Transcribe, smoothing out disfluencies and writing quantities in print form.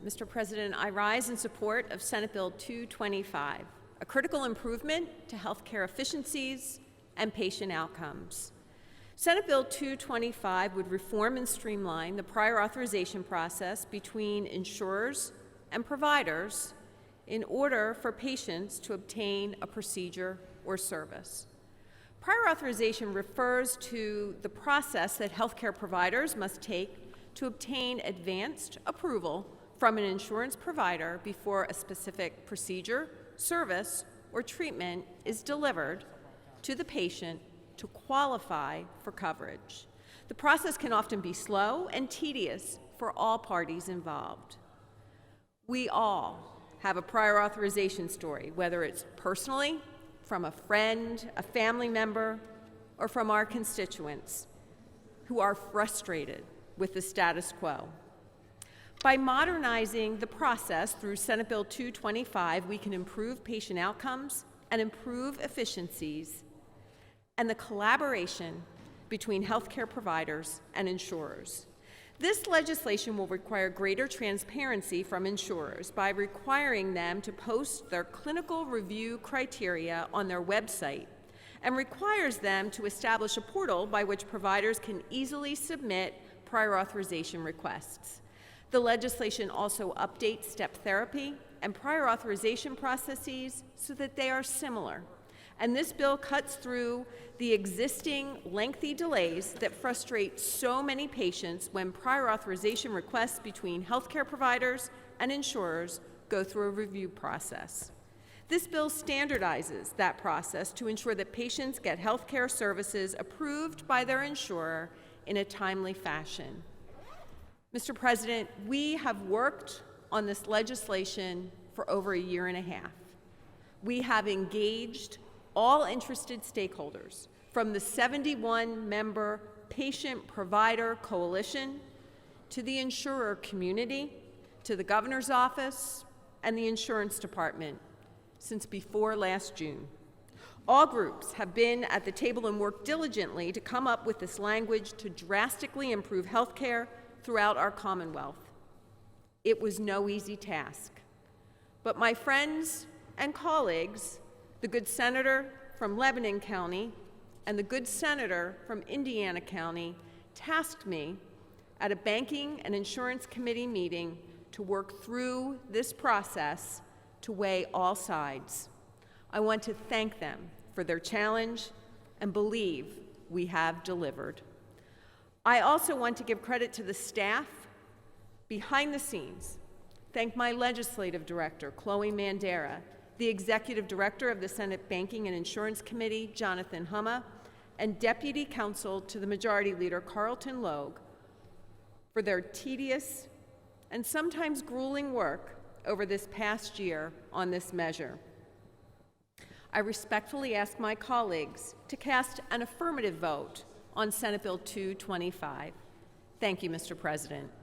Mr. President, I rise in support of Senate Bill 225, a critical improvement to healthcare efficiencies and patient outcomes. Senate Bill 225 would reform and streamline the prior authorization process between insurers and providers in order for patients to obtain a procedure or service. Prior authorization refers to the process that healthcare providers must take to obtain advanced approval from an insurance provider before a specific procedure, service, or treatment is delivered to the patient to qualify for coverage. The process can often be slow and tedious for all parties involved. We all have a prior authorization story, whether it's personally, from a friend, a family member, or from our constituents who are frustrated with the status quo. By modernizing the process through Senate Bill 225, we can improve patient outcomes and improve efficiencies and the collaboration between healthcare providers and insurers. This legislation will require greater transparency from insurers by requiring them to post their clinical review criteria on their website and requires them to establish a portal by which providers can easily submit prior authorization requests. The legislation also updates step therapy and prior authorization processes so that they are similar. And this bill cuts through the existing lengthy delays that frustrate so many patients when prior authorization requests between healthcare providers and insurers go through a review process. This bill standardizes that process to ensure that patients get healthcare services approved by their insurer in a timely fashion. Mr. President, we have worked on this legislation for over a year and a half. We have engaged all interested stakeholders, from the 71-member Patient-Provider Coalition to the insurer community, to the governor's office, and the insurance department since before last June. All groups have been at the table and worked diligently to come up with this language to drastically improve health care throughout our Commonwealth. It was no easy task, but my friends and colleagues, the good senator from Lebanon County and the good senator from Indiana County, tasked me at a Banking and Insurance Committee meeting to work through this process to weigh all sides. I want to thank them for their challenge and believe we have delivered. I also want to give credit to the staff behind the scenes. Thank my legislative director, Chloe Mandera, the executive director of the Senate Banking and Insurance Committee, Jonathan Humma, and deputy counsel to the majority leader, Carlton Logue, for their tedious and sometimes grueling work over this past year on this measure. I respectfully ask my colleagues to cast an affirmative vote on Senate Bill 225. Thank you, Mr. President.